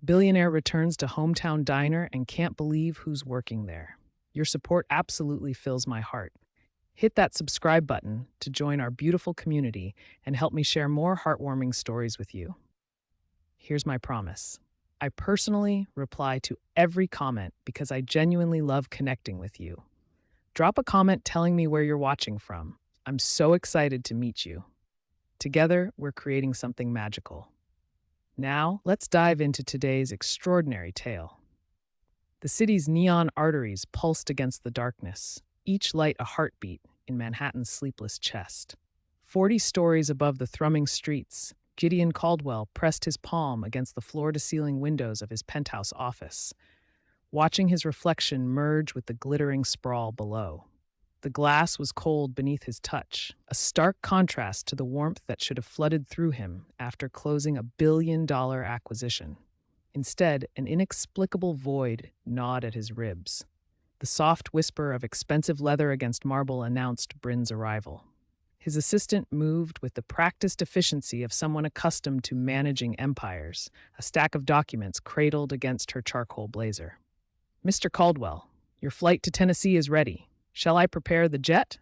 Billionaire returns to hometown diner and can't believe who's working there. Your support absolutely fills my heart. Hit that subscribe button to join our beautiful community and help me share more heartwarming stories with you. Here's my promise. I personally reply to every comment because I genuinely love connecting with you. Drop a comment telling me where you're watching from. I'm so excited to meet you. Together, we're creating something magical. Now, let's dive into today's extraordinary tale. The city's neon arteries pulsed against the darkness, each light a heartbeat in Manhattan's sleepless chest. 40 stories above the thrumming streets, Gideon Caldwell pressed his palm against the floor-to-ceiling windows of his penthouse office, watching his reflection merge with the glittering sprawl below. The glass was cold beneath his touch, a stark contrast to the warmth that should have flooded through him after closing a billion-dollar acquisition. Instead, an inexplicable void gnawed at his ribs. The soft whisper of expensive leather against marble announced Bryn's arrival. His assistant moved with the practiced efficiency of someone accustomed to managing empires, a stack of documents cradled against her charcoal blazer. "Mr. Caldwell, your flight to Tennessee is ready. Shall I prepare the jet?"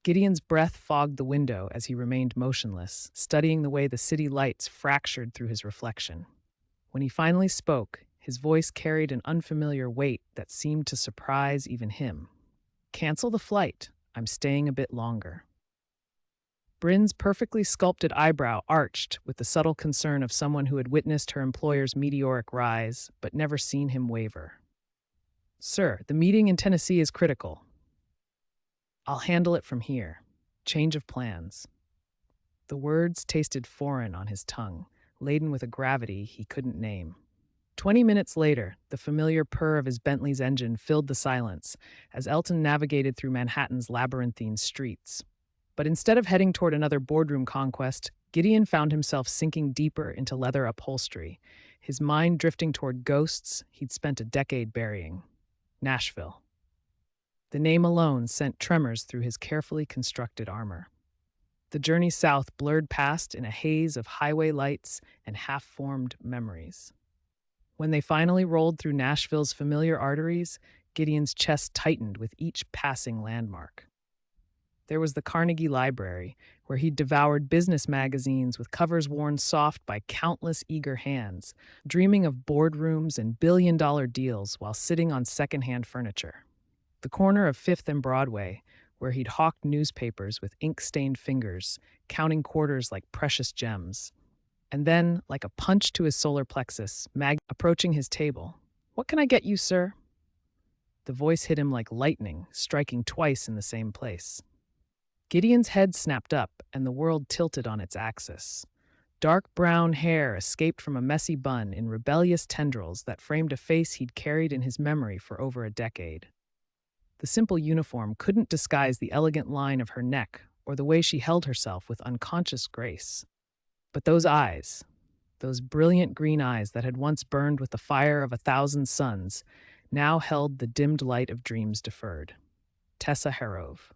Gideon's breath fogged the window as he remained motionless, studying the way the city lights fractured through his reflection. When he finally spoke, his voice carried an unfamiliar weight that seemed to surprise even him. "Cancel the flight. I'm staying a bit longer." Bryn's perfectly sculpted eyebrow arched with the subtle concern of someone who had witnessed her employer's meteoric rise but never seen him waver. "Sir, the meeting in Tennessee is critical. I'll handle it from here. Change of plans." The words tasted foreign on his tongue, laden with a gravity he couldn't name. 20 minutes later, the familiar purr of his Bentley's engine filled the silence as Elton navigated through Manhattan's labyrinthine streets. But instead of heading toward another boardroom conquest, Gideon found himself sinking deeper into leather upholstery, his mind drifting toward ghosts he'd spent a decade burying. Nashville. The name alone sent tremors through his carefully constructed armor. The journey south blurred past in a haze of highway lights and half-formed memories. When they finally rolled through Nashville's familiar arteries, Gideon's chest tightened with each passing landmark. There was the Carnegie Library, where he'd devoured business magazines with covers worn soft by countless eager hands, dreaming of boardrooms and billion-dollar deals while sitting on secondhand furniture. The corner of Fifth and Broadway, where he'd hawked newspapers with ink-stained fingers, counting quarters like precious gems. And then, like a punch to his solar plexus, Mag approaching his table. "What can I get you, sir?" The voice hit him like lightning, striking twice in the same place. Gideon's head snapped up, and the world tilted on its axis. Dark brown hair escaped from a messy bun in rebellious tendrils that framed a face he'd carried in his memory for over a decade. The simple uniform couldn't disguise the elegant line of her neck or the way she held herself with unconscious grace. But those eyes, those brilliant green eyes that had once burned with the fire of 1,000 suns, now held the dimmed light of dreams deferred. Tessa Harrove,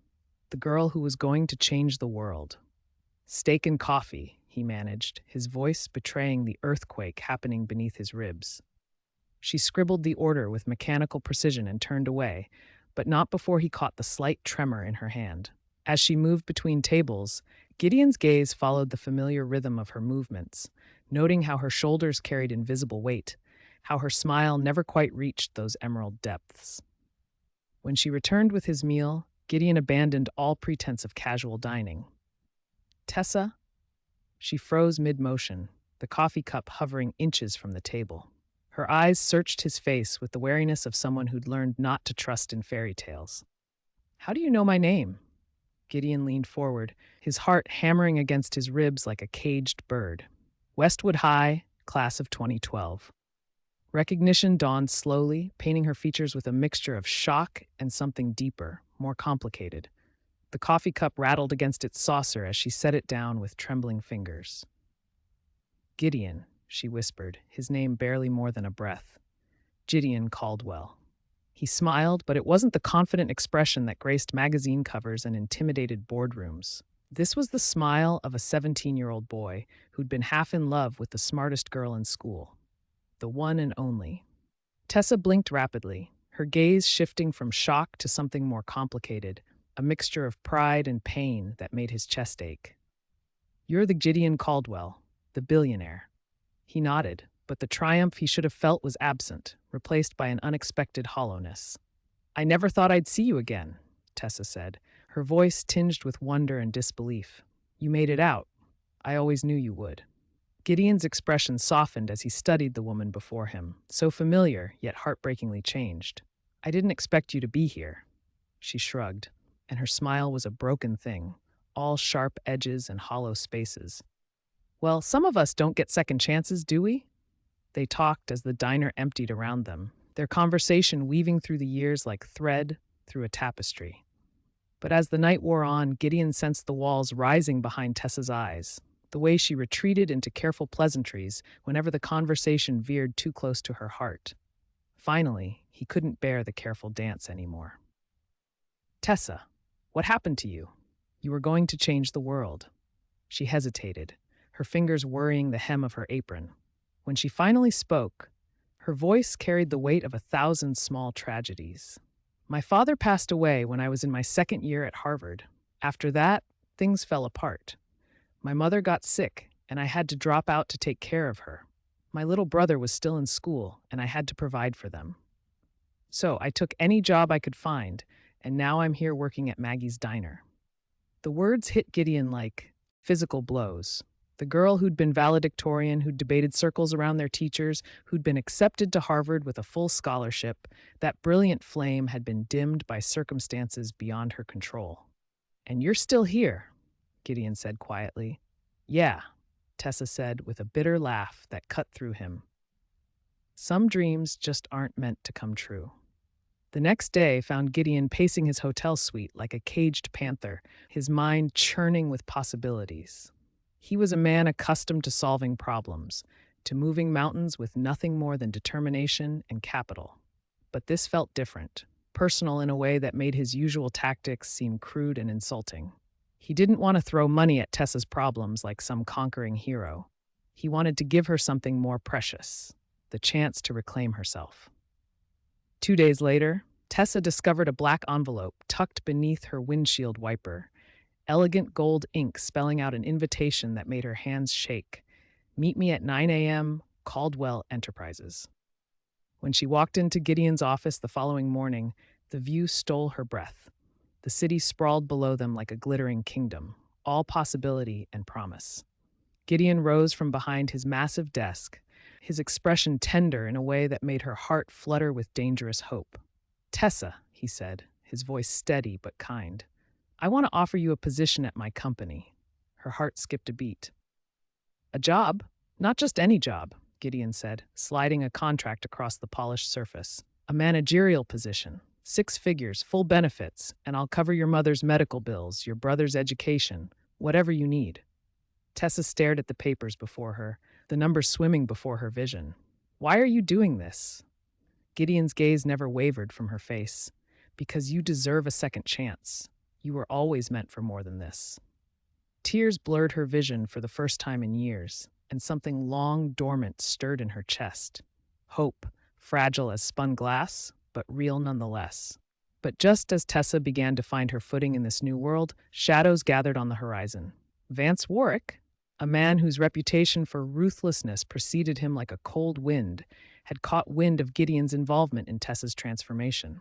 the girl who was going to change the world. "Steak and coffee," he managed, his voice betraying the earthquake happening beneath his ribs. She scribbled the order with mechanical precision and turned away, but not before he caught the slight tremor in her hand. As she moved between tables, Gideon's gaze followed the familiar rhythm of her movements, noting how her shoulders carried invisible weight, how her smile never quite reached those emerald depths. When she returned with his meal, Gideon abandoned all pretense of casual dining. "Tessa?" She froze mid-motion, the coffee cup hovering inches from the table. Her eyes searched his face with the wariness of someone who'd learned not to trust in fairy tales. "How do you know my name?" Gideon leaned forward, his heart hammering against his ribs like a caged bird. "Westwood High, class of 2012. Recognition dawned slowly, painting her features with a mixture of shock and something deeper, more complicated. The coffee cup rattled against its saucer as she set it down with trembling fingers. "Gideon," she whispered, his name barely more than a breath. "Gideon Caldwell." He smiled, but it wasn't the confident expression that graced magazine covers and intimidated boardrooms. This was the smile of a 17-year-old boy who'd been half in love with the smartest girl in school. the one and only. Tessa blinked rapidly, her gaze shifting from shock to something more complicated, a mixture of pride and pain that made his chest ache. "You're the Gideon Caldwell, the billionaire." He nodded, but the triumph he should have felt was absent, replaced by an unexpected hollowness. "I never thought I'd see you again," Tessa said, her voice tinged with wonder and disbelief. "You made it out. I always knew you would." Gideon's expression softened as he studied the woman before him, so familiar yet heartbreakingly changed. "I didn't expect you to be here." She shrugged, and her smile was a broken thing, all sharp edges and hollow spaces. "Well, some of us don't get second chances, do we?" They talked as the diner emptied around them, their conversation weaving through the years like thread through a tapestry. But as the night wore on, Gideon sensed the walls rising behind Tessa's eyes, the way she retreated into careful pleasantries whenever the conversation veered too close to her heart. Finally, he couldn't bear the careful dance anymore. "Tessa, what happened to you? You were going to change the world." She hesitated, her fingers worrying the hem of her apron. When she finally spoke, her voice carried the weight of 1,000 small tragedies. "My father passed away when I was in my second year at Harvard. After that, things fell apart. My mother got sick, and I had to drop out to take care of her. My little brother was still in school, and I had to provide for them. So I took any job I could find, and now I'm here working at Maggie's diner." The words hit Gideon like physical blows. The girl who'd been valedictorian, who'd debated circles around their teachers, who'd been accepted to Harvard with a full scholarship, that brilliant flame had been dimmed by circumstances beyond her control. "And you're still here," Gideon said quietly. "Yeah," Tessa said with a bitter laugh that cut through him. "Some dreams just aren't meant to come true." The next day found Gideon pacing his hotel suite like a caged panther, his mind churning with possibilities. He was a man accustomed to solving problems, to moving mountains with nothing more than determination and capital. But this felt different, personal in a way that made his usual tactics seem crude and insulting. He didn't want to throw money at Tessa's problems like some conquering hero. He wanted to give her something more precious, the chance to reclaim herself. 2 days later, Tessa discovered a black envelope tucked beneath her windshield wiper, elegant gold ink spelling out an invitation that made her hands shake. "Meet me at 9 a.m., Caldwell Enterprises." When she walked into Gideon's office the following morning, the view stole her breath. The city sprawled below them like a glittering kingdom, all possibility and promise. Gideon rose from behind his massive desk, his expression tender in a way that made her heart flutter with dangerous hope. "Tessa," he said, his voice steady but kind, "I want to offer you a position at my company." Her heart skipped a beat. "A job? Not just any job," Gideon said, sliding a contract across the polished surface. "A managerial position. 6 figures, full benefits, and I'll cover your mother's medical bills, your brother's education, whatever you need." Tessa stared at the papers before her, the numbers swimming before her vision. "Why are you doing this?" Gideon's gaze never wavered from her face. "Because you deserve a second chance. You were always meant for more than this." Tears blurred her vision for the first time in years, and something long dormant stirred in her chest. Hope, fragile as spun glass, but real nonetheless. But just as Tessa began to find her footing in this new world, shadows gathered on the horizon. Vance Warwick, a man whose reputation for ruthlessness preceded him like a cold wind, had caught wind of Gideon's involvement in Tessa's transformation.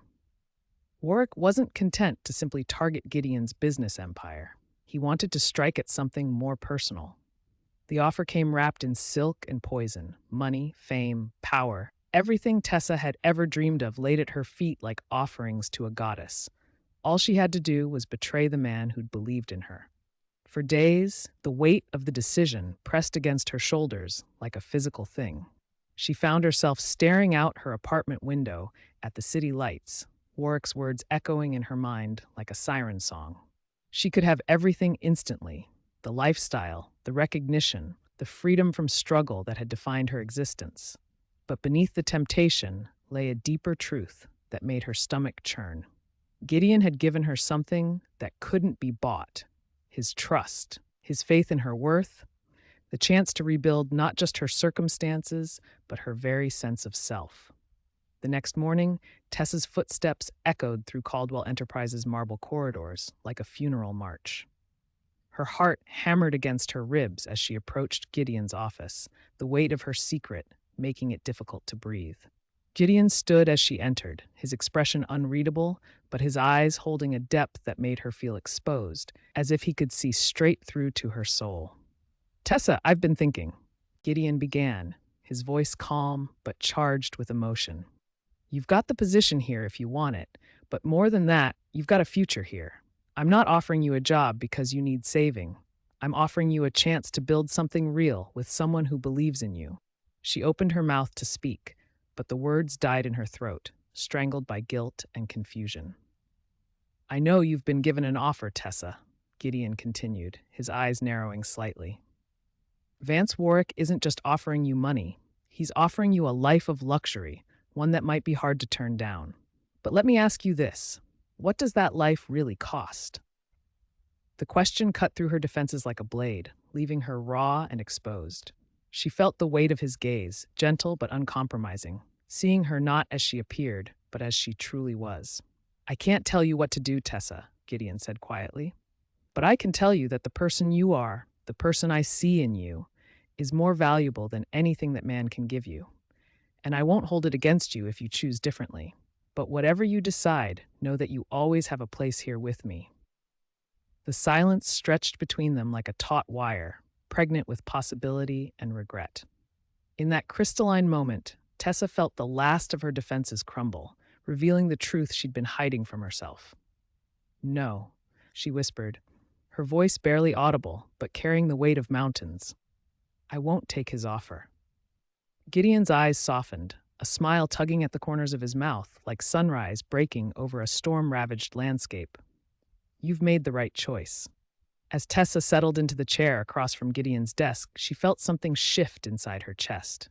Warwick wasn't content to simply target Gideon's business empire. He wanted to strike at something more personal. The offer came wrapped in silk and poison, money, fame, power. Everything Tessa had ever dreamed of laid at her feet like offerings to a goddess. All she had to do was betray the man who'd believed in her. For days, the weight of the decision pressed against her shoulders like a physical thing. She found herself staring out her apartment window at the city lights, Warwick's words echoing in her mind like a siren song. She could have everything instantly: the lifestyle, the recognition, the freedom from struggle that had defined her existence. But beneath the temptation lay a deeper truth that made her stomach churn. Gideon had given her something that couldn't be bought: his trust, his faith in her worth, the chance to rebuild not just her circumstances, but her very sense of self. The next morning, Tessa's footsteps echoed through Caldwell Enterprises' marble corridors like a funeral march. Her heart hammered against her ribs as she approached Gideon's office, the weight of her secret making it difficult to breathe. Gideon stood as she entered, his expression unreadable, but his eyes holding a depth that made her feel exposed, as if he could see straight through to her soul. "Tessa, I've been thinking," Gideon began, his voice calm but charged with emotion. "You've got the position here if you want it, but more than that, you've got a future here. I'm not offering you a job because you need saving. I'm offering you a chance to build something real with someone who believes in you." She opened her mouth to speak, but the words died in her throat, strangled by guilt and confusion. "I know you've been given an offer, Tessa," Gideon continued, his eyes narrowing slightly. "Vance Warwick isn't just offering you money. He's offering you a life of luxury, one that might be hard to turn down. But let me ask you this. What does that life really cost?" The question cut through her defenses like a blade, leaving her raw and exposed. She felt the weight of his gaze, gentle but uncompromising, seeing her not as she appeared, but as she truly was. "I can't tell you what to do, Tessa," Gideon said quietly. "But I can tell you that the person you are, the person I see in you, is more valuable than anything that man can give you. And I won't hold it against you if you choose differently. But whatever you decide, know that you always have a place here with me." The silence stretched between them like a taut wire, pregnant with possibility and regret. In that crystalline moment, Tessa felt the last of her defenses crumble, revealing the truth she'd been hiding from herself. "No," she whispered, her voice barely audible, but carrying the weight of mountains. "I won't take his offer." Gideon's eyes softened, a smile tugging at the corners of his mouth, like sunrise breaking over a storm-ravaged landscape. "You've made the right choice." As Tessa settled into the chair across from Gideon's desk, she felt something shift inside her chest,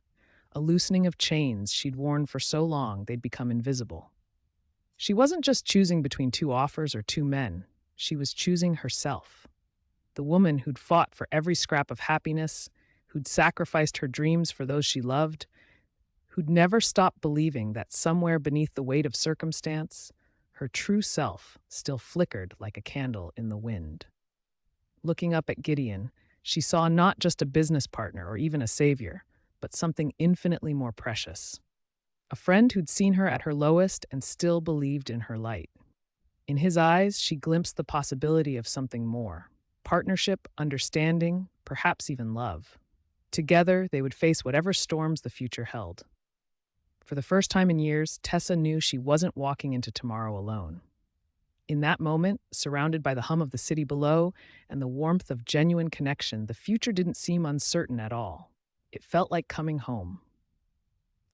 a loosening of chains she'd worn for so long they'd become invisible. She wasn't just choosing between two offers or two men, she was choosing herself. The woman who'd fought for every scrap of happiness, who'd sacrificed her dreams for those she loved, who'd never stopped believing that somewhere beneath the weight of circumstance, her true self still flickered like a candle in the wind. Looking up at Gideon, she saw not just a business partner or even a savior, but something infinitely more precious. A friend who'd seen her at her lowest and still believed in her light. In his eyes, she glimpsed the possibility of something more: partnership, understanding, perhaps even love. Together, they would face whatever storms the future held. For the first time in years, Tessa knew she wasn't walking into tomorrow alone. In that moment, surrounded by the hum of the city below and the warmth of genuine connection, the future didn't seem uncertain at all. It felt like coming home.